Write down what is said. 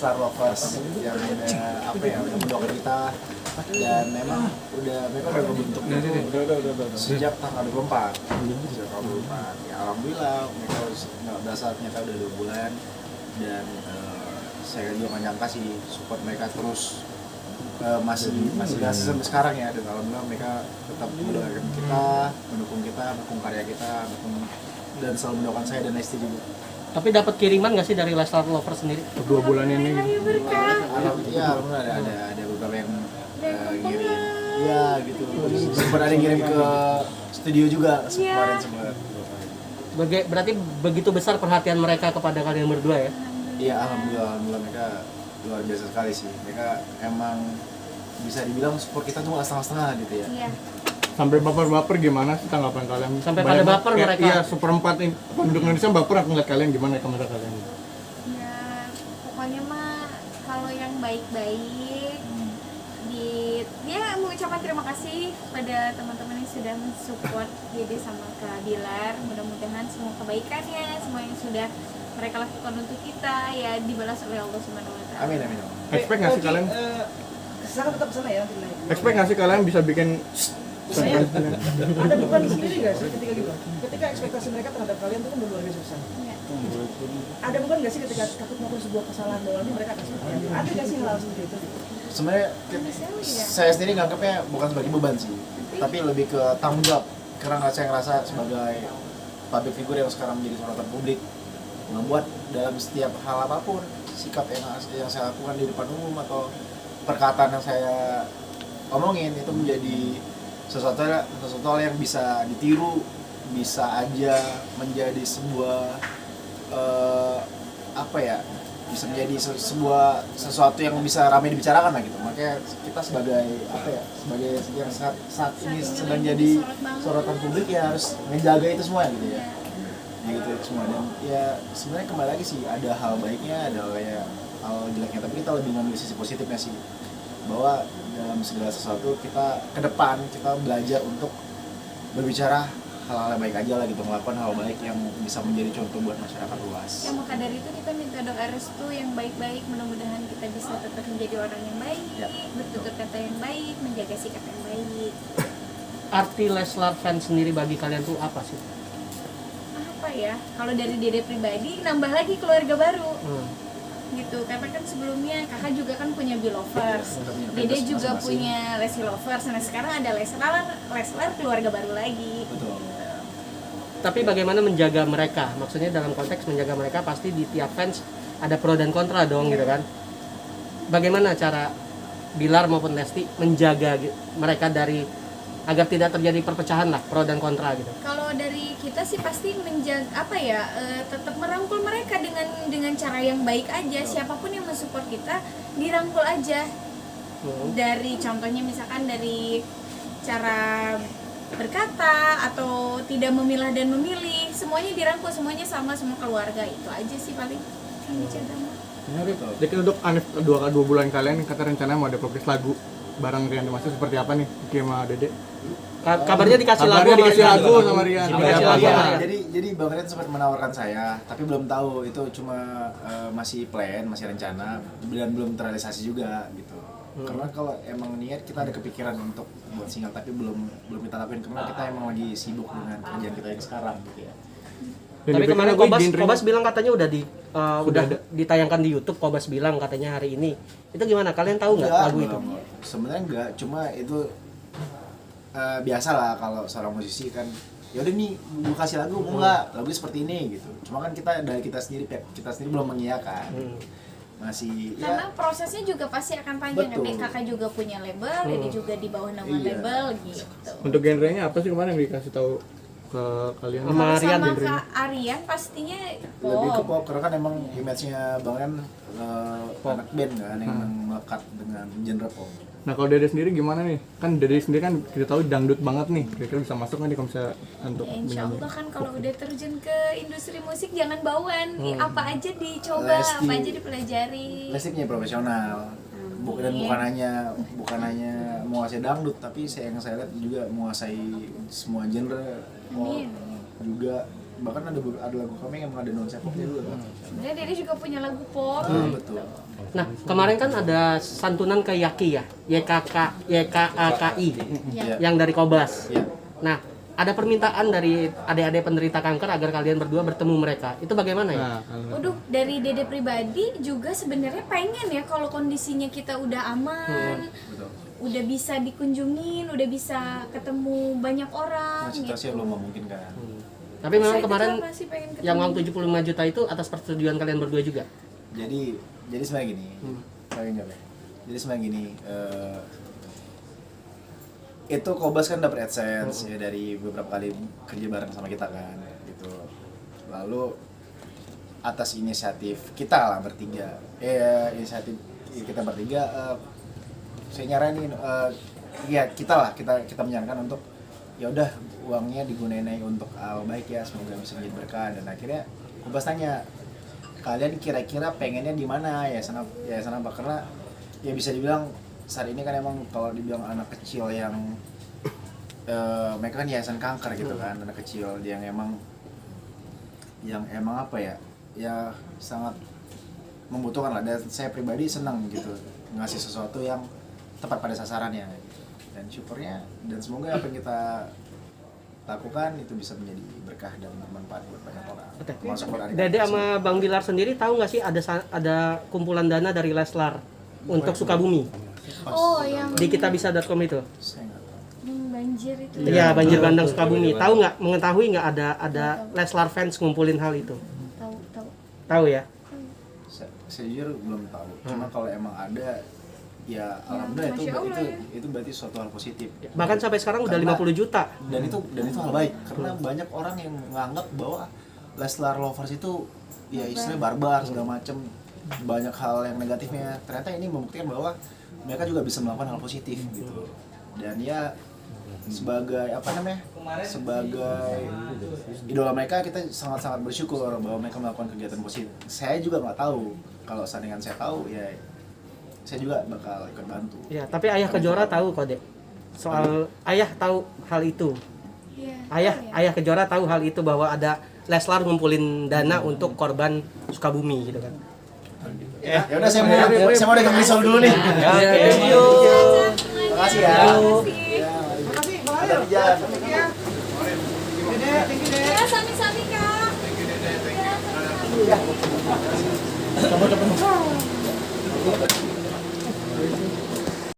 Leslar Lovers yang udah udah mendoakan kita, dan memang mereka udah berbentuk itu sejak tanggal 24. Ya alhamdulillah mereka ternyata udah 2 bulan, dan saya juga nggak nyangka sih support mereka terus masih berhasil sampai sekarang ya, dan alhamdulillah mereka tetap mendoakan kita, mendukung karya kita, dan selalu mendoakan saya dan Lesti juga. Tapi dapat kiriman nggak sih dari Leslar Lovers sendiri 2 bulan ini? Alhamdulillah ada beberapa yang ngirim, ya gitu. Sempat ada yang ngirim ke studio juga kemarin sempat. Berarti begitu besar perhatian mereka kepada kalian berdua ya? Iya, alhamdulillah mereka luar biasa sekali sih. Mereka emang bisa dibilang support kita tuh nggak setengah-setengah gitu ya. Iya. Sampai baper-baper gimana sih tanggapan kalian? Sampai pada baper mereka? Iya, seperempat penduduk Indonesia baper aku ngeliat kalian, gimana komentar kalian? Ya, pokoknya mah kalau yang baik-baik dia mengucapkan terima kasih pada teman-teman yang sudah mensupport Dede sama Kak Bilar. Mudah-mudahan semua kebaikannya, semua yang sudah mereka lakukan untuk kita ya dibalas oleh Allah Subhanahu wa taala. Amin. Expect nggak sih kalian? Sana tetap sana ya. Expect nggak sih kalian bisa bikin Saya ada beban sendiri nggak sih ketika ekspektasi mereka terhadap kalian itu kan luar biasa besar. Ya. Ada beban nggak sih ketika takut melakukan sebuah kesalahan bahwa ini mereka akan seperti itu? Ada nggak sih hal seperti itu? Sebenarnya saya sendiri nganggapnya bukan sebagai beban sih, tapi lebih ke tanggung jawab, karena saya ngerasa sebagai public figure yang sekarang menjadi sorotan publik, membuat dalam setiap hal apapun, sikap yang saya lakukan di depan umum atau perkataan yang saya omongin itu menjadi sesuatu hal yang bisa ditiru, bisa aja menjadi sebuah bisa menjadi sesuatu yang bisa ramai dibicarakan lah gitu. Makanya kita sebagai sebagai yang saat ini sedang jadi sorotan publik ya harus menjaga itu semua gitu ya. Ya gitu semua, dan ya sebenarnya kembali lagi sih ada hal baiknya, ada hal jeleknya, tapi kita lebih ngambil sisi positifnya sih, bahwa dalam segala sesuatu kita ke depan kita belajar untuk berbicara hal-hal yang baik aja lah gitu, melakukan hal baik yang bisa menjadi contoh buat masyarakat luas. Ya maka dari itu kita minta doa restu yang baik-baik, mudah-mudahan kita bisa tetap menjadi orang yang baik, bertutur kata yang baik, menjaga sikap yang baik. Arti Leslar fans sendiri bagi kalian tuh apa sih? Apa ya? Kalau dari Dede pribadi nambah lagi keluarga baru. Gitu, karena kan sebelumnya kakak juga kan punya Belovers, Dede juga punya Lesti Lovers, nah sekarang ada Leslar keluarga baru lagi. Betul. Tapi bagaimana menjaga mereka? Maksudnya dalam konteks menjaga mereka pasti di tiap fans ada pro dan kontra dong gitu kan. Bagaimana cara Bilar maupun Lesti menjaga mereka dari agar tidak terjadi perpecahan lah, pro dan kontra gitu? Kalau dari kita sih pasti menjaga tetap merangkul mereka dengan cara yang baik aja. Siapapun yang mensupport kita dirangkul aja. Dari contohnya misalkan dari cara berkata atau tidak memilah dan memilih, semuanya dirangkul, semuanya sama, semua keluarga, itu aja sih paling yang dijaga mah. Jadi untuk Anif 2 bulan kalian kata rencana mau ada podcast lagu bareng Rian Dimasuk, seperti apa nih Kiki sama Dede? Kabarnya dikasih lagu sama Rian. Jadi Bang Rian sempat menawarkan saya, tapi belum tahu, itu cuma masih plan, masih rencana, dan belum terrealisasi juga gitu. Karena kalau emang niat kita ada kepikiran untuk buat single, tapi belum kita lakuin karena kita emang lagi sibuk dengan kerjaan kita yang sekarang gitu ya. Tapi kemarin Kobas bilang katanya udah ditayangkan di YouTube. Kobas bilang katanya hari ini. Itu gimana? Kalian tahu nggak lagu itu? Sebenarnya enggak, cuma itu biasa lah kalau seorang musisi kan. Ya udah nih, gue kasih lagu, mau nggak? Lagu seperti ini gitu. Cuma kan kita sendiri belum mengiyakan. Masih karena prosesnya juga pasti akan panjang. Betul. Kakak juga punya label, Dede juga di bawah nama label gitu. Untuk genrenya apa sih kemarin yang dikasih tahu ke kalian? Sama Rian Sama Kak Aryan pastinya lebih ke pop. pop, karena kan emang image-nya Bang Ren anak band kan yang melekat dengan genre pop. Nah kalau Dede sendiri gimana nih? Kan Dede sendiri kan kita tahu dangdut banget nih, kira-kira bisa masuk nggak nih kalau misalnya untuk Ya, insya menyanyi? Allah kan kalau udah terjun ke industri musik jangan bauan. Apa aja dicoba, apa aja dipelajari. Lesti punya profesional. Dan bukan hanya menguasai dangdut, tapi yang saya lihat juga menguasai semua genre pop juga, bahkan ada lagu kami yang ada nuansa popnya juga kan. Sebenarnya Dede juga punya lagu pop. Betul. Nah, kemarin kan ada santunan ke Yaki ya, YKAKI Ya. yang dari Kobas. Iya. Nah, ada permintaan dari adik-adik penderita kanker agar kalian berdua bertemu mereka. Itu bagaimana ya? Nah, kalau Waduh, dari Dede pribadi juga sebenarnya pengen ya kalau kondisinya kita udah aman, Betul. udah bisa dikunjungin, udah bisa ketemu banyak orang. Nah, situasi belum memungkinkan. Tapi memang Saya kemarin juga masih pengen ketemu. yang uang 75 juta itu atas persetujuan kalian berdua juga. Jadi sebenarnya gini, saya jawab ya. Jadi sebenarnya gini, itu Kobas kan dapat AdSense ya dari beberapa kali kerja bareng sama kita kan, gitu. Lalu atas inisiatif kita lah bertiga, inisiatif kita bertiga, saya nyaranin, ya kita menyarankan untuk ya udah uangnya digunain aja untuk hal baik ya, semoga bisa menjadi berkah. Dan akhirnya Kobas tanya, kalian kira-kira pengennya di mana ya sana apa, karena ya bisa dibilang saat ini kan emang kalau dibilang anak kecil yang mereka kan yayasan kanker gitu kan, anak kecil yang emang apa ya sangat membutuhkan lah. Dan saya pribadi senang gitu ngasih sesuatu yang tepat pada sasarannya gitu. Dan syukurnya dan semoga apa yang kita lakukan itu bisa menjadi berkah dan bermanfaat buat banyak orang. Termasuk buat adik-adik Dede semua. sama Bang Bilar sendiri tahu nggak sih ada kumpulan dana dari Leslar untuk Sukabumi Oh, yang di kitabisa.com itu? Saya nggak tahu. banjir itu. Iya, banjir bandang Sukabumi. Tahu nggak, mengetahui nggak ada Leslar fans ngumpulin hal itu? Tahu. Tahu ya? Saya jujur belum tahu. Cuma kalau emang ada ya alhamdulillah Masya Allah, itu berarti suatu hal positif. Bahkan sampai sekarang udah Karena- 50 juta. Dan itu hal baik karena banyak orang yang menganggap bahwa Leslar lovers itu ya istilahnya barbar segala macem, banyak hal yang negatifnya. Ternyata ini membuktikan bahwa mereka juga bisa melakukan hal positif gitu. Dan ya sebagai sebagai idola mereka, kita sangat-sangat bersyukur bahwa mereka melakukan kegiatan positif. Saya juga nggak tahu, kalau seandainya saya tahu ya saya juga bakal ikut bantu. Ya, tapi Ayah Kejora tahu kode. Soal Ayah tahu hal itu. Iya. Ayah Kejora tahu hal itu bahwa ada Leslar ngumpulin dana untuk korban Sukabumi gitu kan. Ya udah saya mau dagang risol dulu nih. Thank you. Makasih ya. Makasih. Makasih, Bang Ada Ariel. Pijan. Thank you ya. Dede, thank you, Dede. Ya, sami-sami Kak. Coba